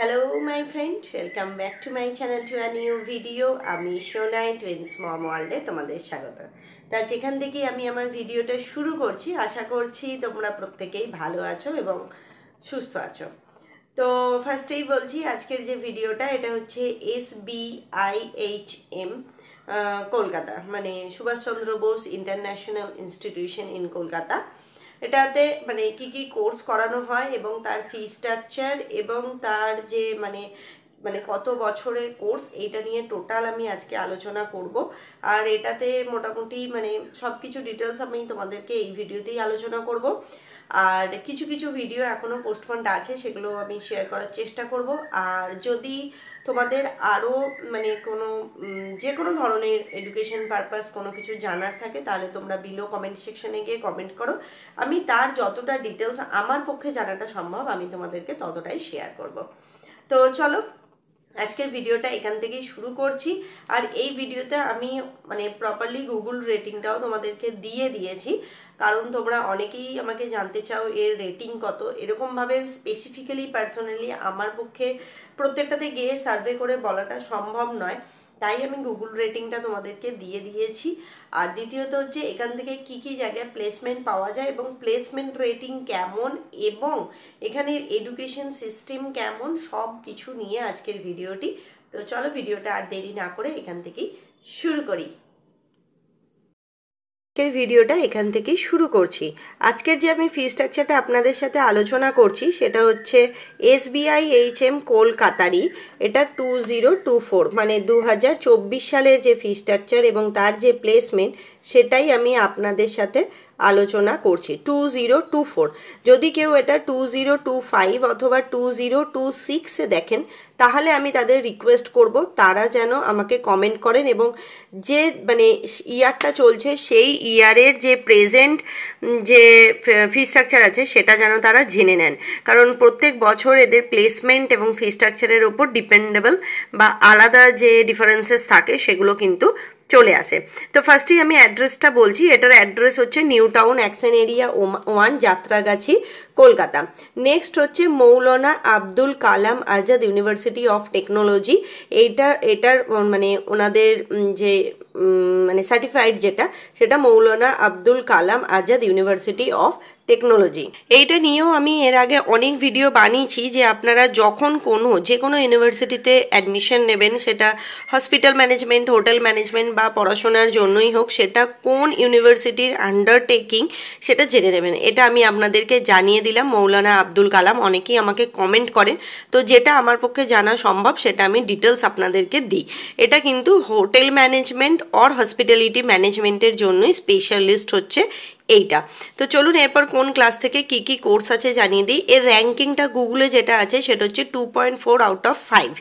Hello my friend, welcome back to my channel to a new video. আমি Sonai twins মম ওয়ার্ল্ডে তোমাদের স্বাগত। তা যেখান থেকে আমি আমার ভিডিওটা শুরু করছি, আশা করছি তোমরা প্রত্যেকেই ভালো আছো এবং সুস্থ আছো। তো ফার্স্টেই বলছি, আজকের যে ভিডিওটা এটা হচ্ছে SBIHM কলকাতা, মানে Subhashchandra Bose international institution in Kolkata. এটাতে মানে কি কি কোর্স করানো হয় এবং তার ফি স্ট্রাকচার এবং তার যে মানে মানে কত বছরের কোর্স, এইটা নিয়ে টোটাল আমি আজকে আলোচনা করব। আর এটাতে মোটামুটি মানে সব কিছু ডিটেলস আমি তোমাদেরকে এই ভিডিওতেই আলোচনা করব। আর কিছু কিছু ভিডিও এখনও পোস্টপন্ড আছে, সেগুলো আমি শেয়ার করার চেষ্টা করব। আর যদি তোমাদের আরও মানে কোনো যে কোনো ধরনের এডুকেশন পারপাস কোনো কিছু জানার থাকে, তাহলে তোমরা বিলো কমেন্ট সেকশনে গিয়ে কমেন্ট করো। আমি তার যতটা ডিটেলস আমার পক্ষে জানাটা সম্ভব আমি তোমাদেরকে ততটাই শেয়ার করব। তো চলো আজকের ভিডিওটা এখান থেকেই শুরু করছি। আর এই ভিডিওতে আমি মানে প্রপারলি গুগল রেটিংটাও তোমাদেরকে দিয়েছি, কারণ তোমরা অনেকেই আমাকে জানতে চাও এর রেটিং কত। এরকমভাবে স্পেসিফিক্যালি পার্সোনালি আমার পক্ষে প্রত্যেকটাতে গিয়ে সার্ভে করে বলাটা সম্ভব নয়, তাই আমি গুগল রেটিংটা তোমাদেরকে দিয়েছি। আর দ্বিতীয়ত হচ্ছে এখান থেকে কি কি জায়গায় প্লেসমেন্ট পাওয়া যায় এবং প্লেসমেন্ট রেটিং কেমন এবং এখানের এডুকেশন সিস্টেম কেমন, সব কিছু নিয়ে আজকের ভিডিওটি। তো চলো ভিডিওটা আর দেরি না করে এখান থেকেই শুরু করি। আজকের ভিডিওটা এখান থেকেই শুরু করছি। আজকের যে আমি ফি স্ট্রাকচারটা আপনাদের সাথে আলোচনা করছি সেটা হচ্ছে SBIHM কলকাতারই, এটা 2024 মানে 2024 সালের যে ফি স্ট্রাকচার এবং তার যে প্লেসমেন্ট, সেটাই আমি আপনাদের সাথে আলোচনা করছি। 2024, যদি কেউ এটা 2025 অথবা 2026 দেখেন, তাহলে আমি তাদের রিকোয়েস্ট করব তারা যেন আমাকে কমেন্ট করেন এবং যে মানে ইয়ারটা চলছে সেই ইয়ারের যে প্রেজেন্ট যে ফি স্ট্রাকচার আছে সেটা যেন তারা জেনে নেন, কারণ প্রত্যেক বছর এদের প্লেসমেন্ট এবং ফি স্ট্রাকচারের ওপর ডিপেন্ডেবল বা আলাদা যে ডিফারেন্সেস থাকে সেগুলো কিন্তু চলে আসে। তো ফার্স্টেই আমি অ্যাড্রেসটা বলছি। এটার অ্যাড্রেস হচ্ছে new town action area 1, Jatragachhi, Kolkata. Next হচ্ছে মৌলানা Abdul Kalam Azad university of technology. এটার মানে ওনাদের যে মানে সার্টিফাইড যেটা, সেটা মৌলানা Abdul Kalam Azad university of technology. এইটা নিয়েও আমি এর আগে অনেক ভিডিও বানিয়েছি যে আপনারা যখন যে কোনো ইউনিভার্সিটিতে অ্যাডমিশন নেবেন, সেটা হসপিটাল ম্যানেজমেন্ট, হোটেল ম্যানেজমেন্ট বা পড়াশোনার জন্যই হোক, সেটা কোন ইউনিভার্সিটির আন্ডারটেকিং সেটা জেনে নেবেন। এটা আমি আপনাদেরকে জানিয়ে দিলাম। মৌলানা আব্দুল কালাম, অনেকেই আমাকে কমেন্ট করেন, তো যেটা আমার পক্ষে জানা সম্ভব সেটা আমি ডিটেলস আপনাদেরকে দিই। এটা কিন্তু হোটেল ম্যানেজমেন্ট অর হসপিটালিটি ম্যানেজমেন্টের জন্যই স্পেশালিস্ট হচ্ছে এইটা। তো চলুন এরপর কোন ক্লাস থেকে কি কি কোর্স আছে জানিয়ে দিই। এর র্যাঙ্কিংটা গুগলে যেটা আছে সেটা হচ্ছে 2.4 আউট অফ 5।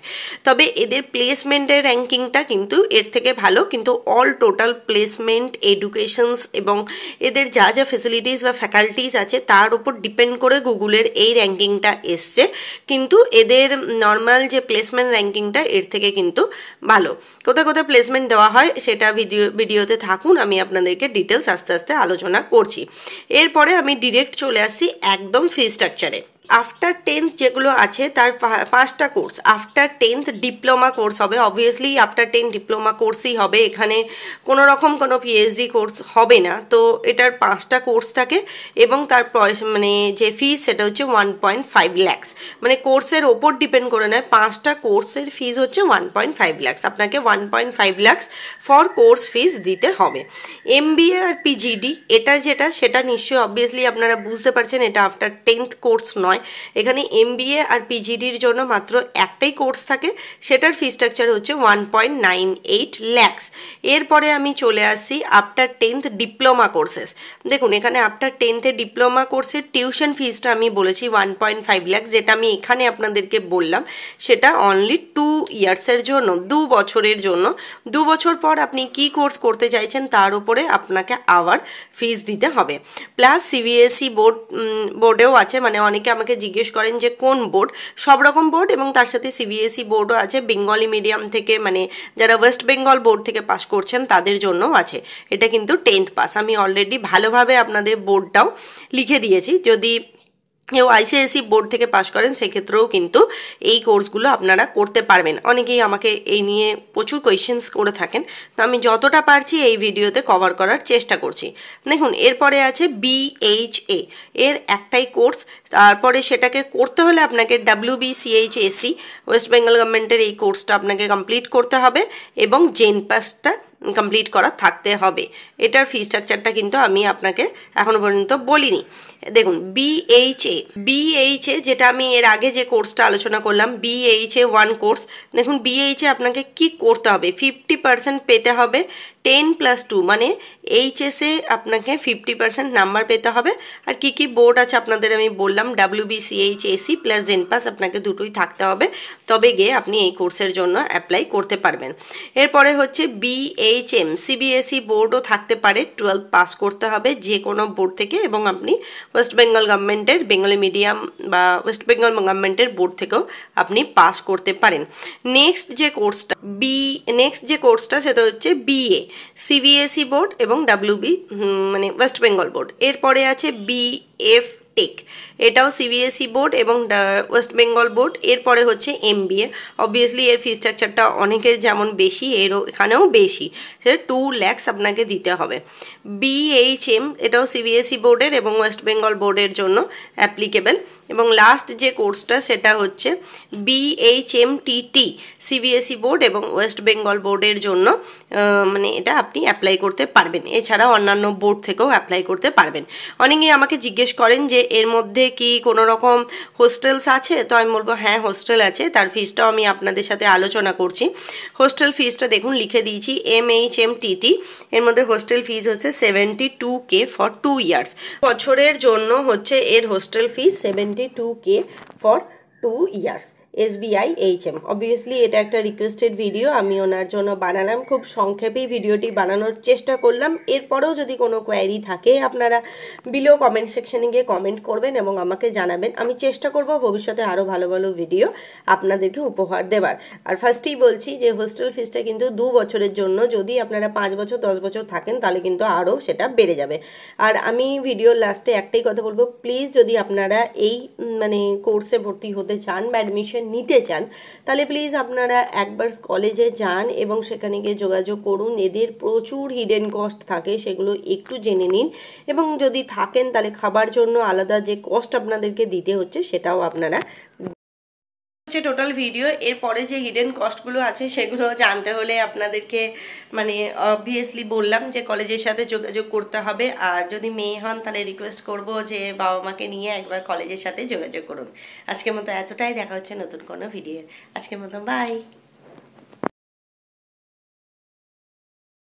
তবে এদের প্লেসমেন্টের র্যাঙ্কিংটা কিন্তু এর থেকে ভালো, কিন্তু অল টোটাল প্লেসমেন্ট, এডুকেশনস এবং এদের যা যা ফেসিলিটিস বা ফ্যাকাল্টিস আছে তার উপর ডিপেন্ড করে গুগলের এই র্যাঙ্কিংটা এসছে, কিন্তু এদের নর্মাল যে প্লেসমেন্ট র্যাঙ্কিংটা এর থেকে কিন্তু ভালো। কোথায় কোথায় প্লেসমেন্ট দেওয়া হয় সেটা ভিডিওতে থাকুন, আমি আপনাদেরকে ডিটেলস আস্তে আস্তে আলোচনা করছি। এরপরে আমি ডিরেক্ট চলে আসছি একদম ফি স্ট্রাকচারে। আফটার 10th যেগুলো আছে তার 5টা course. After 10th diploma course হবে, অবভিয়াসলি আফটার 10 ডিপ্লোমা কোর্সই হবে, এখানে কোনো রকম কোনো PhD কোর্স হবে না। তো এটার 5টা কোর্স থাকে এবং তার মানে যে ফিস সেটা হচ্ছে 1.5 lakhs, মানে কোর্সের ওপর ডিপেন্ড করে নেয়। 5টা কোর্সের ফিস হচ্ছে 1.5 lakhs, আপনাকে 1.5 lakhs ফর কোর্স ফিস দিতে হবে। MBA আর PGD এটার যেটা, সেটা নিশ্চয়ই অবভিয়াসলি আপনারা বুঝতে পারছেন এটা আফটার 10th কোর্স নয়। এখানে MBA আর PGDর জন্য মাত্র একটাই কোর্স থাকে, সেটার ফি স্ট্রাকচার হচ্ছে 1.98 lakhs। এরপরে আমি চলে আসছি আফটার 10th ডিপ্লোমা কোর্সেস। দেখুন এখানে আফটার 10th ডিপ্লোমা কোর্সের টিউশন ফিসটা আমি বলেছি 1.5 lakhs, যেটা আমি এখানে আপনাদেরকে বললাম সেটা অনলি 2 ইয়ার্সের জন্য, 2 বছরের জন্য। 2 বছর পর আপনি কি কোর্স করতে চাইছেন তার উপরে আপনাকে আবার ফিস দিতে হবে। প্লাস CBSE বোর্ডেও আছে, মানে অনেকে আমাকে জিজ্ঞেস করেন যে কোন বোর্ড, সব রকম বোর্ড এবং তার সাথে CBSE বোর্ডও আছে। বেঙ্গলি মিডিয়াম থেকে মানে যারা ওয়েস্ট বেঙ্গল বোর্ড থেকে পাস করছেন তাদের জন্যও আছে। এটা কিন্তু 10th পাস, আমি অলরেডি ভালোভাবে আপনাদের বোর্ডটাও লিখে দিয়েছি। যদি কেউ আইসিআইসি বোর্ড থেকে পাশ করেন সেক্ষেত্রেও কিন্তু এই কোর্সগুলো আপনারা করতে পারবেন। অনেকেই আমাকে এই নিয়ে প্রচুর কোয়েশ্চেন্স করে থাকেন, তো আমি যতটা পারছি এই ভিডিওতে কভার করার চেষ্টা করছি। দেখুন এরপরে আছে বিএইচএ, এর একটাই কোর্স, তারপরে সেটাকে করতে হলে আপনাকে WBCHAC ওয়েস্ট বেঙ্গল গভর্নমেন্টের এই কোর্সটা আপনাকে কমপ্লিট করতে হবে এবং জেনপাসটা কমপ্লিট করা থাকতে হবে। এটার ফি স্ট্রাকচারটা কিন্তু আমি আপনাকে এখনও পর্যন্ত বলিনি। দেখুন বিএইচএ যেটা আমি এর আগে যে কোর্সটা আলোচনা করলাম, BHA1 কোর্স, দেখুন BHA আপনাকে কি করতে হবে, 50% পেতে হবে, 10+2 মানে এইচএসে আপনাকে 50% নাম্বার পেতে হবে। আর কি কি বোর্ড আছে আপনাদের আমি বললাম, WBCHAC প্লাস জেনপাস আপনাকে দুটোই থাকতে হবে, তবে গিয়ে আপনি এই কোর্সের জন্য অ্যাপ্লাই করতে পারবেন। এরপরে হচ্ছে BHM, CBSE বোর্ডও থাকতে পারে, 12 পাস করতে হবে যে কোনো বোর্ড থেকে, এবং আপনি ওয়েস্ট বেঙ্গল গভর্নমেন্টের বেঙ্গলি মিডিয়াম বা ওয়েস্ট বেঙ্গল গভর্নমেন্টের বোর্ড থেকেও আপনি পাস করতে পারেন। নেক্সট যে কোর্সটা সেটা হচ্ছে BA, CBSE বোর্ড এবং মানে ওয়েস্ট বেঙ্গল বোর্ড। এরপরে আছে BF টেক, এটাও CBSE বোর্ড এবং ওয়েস্ট বেঙ্গল বোর্ড। এরপরে হচ্ছে MBA, অবভিয়াসলি এর ফি স্ট্রাকচারটা অনেকের যেমন বেশি, এরও এখানেও বেশি, সেটা 2 lakhs আপনাকে দিতে হবে। BHM, এটাও CBSE বোর্ডের এবং ওয়েস্ট বেঙ্গল বোর্ডের জন্য অ্যাপ্লিকেবল। এবং লাস্ট যে কোর্সটা সেটা হচ্ছে BHMTT, CBSE বোর্ড এবং ওয়েস্ট বেঙ্গল বোর্ডের জন্য মানে এটা আপনি অ্যাপ্লাই করতে পারবেন। এছাড়াও অন্যান্য বোর্ড থেকেও অ্যাপ্লাই করতে পারবেন। অনেকেই আমাকে জিজ্ঞেস করেন যে এর মধ্যে কি কোনো রকম হোস্টেলস আছে, তো আমি বলবো হ্যাঁ হোস্টেল আছে, তার ফিসটাও আমি আপনাদের সাথে আলোচনা করছি। হোস্টেল ফিসটা দেখুন লিখে দিয়েছি, MHMTT এর মধ্যে হোস্টেল ফিস হচ্ছে 72K ফর 2 years, বছরের জন্য হচ্ছে এর hostel fees 72K for 2 years। SBI HM, obviously এটা একটা রিকোয়েস্টেড ভিডিও, আমি ওনার জন্য বানালাম, খুব সংক্ষেপেই ভিডিওটি বানানোর চেষ্টা করলাম। এরপরেও যদি কোনো কোয়ারি থাকে আপনারা বিলো কমেন্ট সেকশনে গিয়ে কমেন্ট করবেন এবং আমাকে জানাবেন, আমি চেষ্টা করব ভবিষ্যতে আরও ভালো ভালো ভিডিও আপনাদেরকে উপহার দেবার। আর ফার্স্টেই বলছি যে হোস্টেল ফিসটা কিন্তু 2 বছরের জন্য, যদি আপনারা 5 বছর 10 বছর থাকেন তাহলে কিন্তু আরও সেটা বেড়ে যাবে। আর আমি ভিডিওর লাস্টে একটাই কথা বলবো, প্লিজ যদি আপনারা এই মানে কোর্সে ভর্তি হতে চান বা অ্যাডমিশন নিতে চান, তাহলে প্লিজ আপনারা একবার কলেজে যান এবং সেখানে গিয়ে যোগাযোগ করুন। এদের প্রচুর হিডেন কস্ট থাকে, সেগুলো একটু জেনে নিন, এবং যদি থাকেন তাহলে খাবার জন্য আলাদা যে কস্ট আপনাদেরকে দিতে হচ্ছে সেটাও আপনারা হচ্ছে টোটাল ভিডিও। এরপরে যে হিডেন কস্টগুলো আছে সেগুলো জানতে হলে আপনাদেরকে মানে অবভিয়াসলি বললাম যে কলেজের সাথে যোগাযোগ করতে হবে। আর যদি মেয়ে হন তাহলে রিকোয়েস্ট করব যে বাবা মাকে নিয়ে একবার কলেজের সাথে যোগাযোগ করুন। আজকের মতো এতটাই, দেখা হচ্ছে নতুন কোনো ভিডিও। আজকের মতো বাই।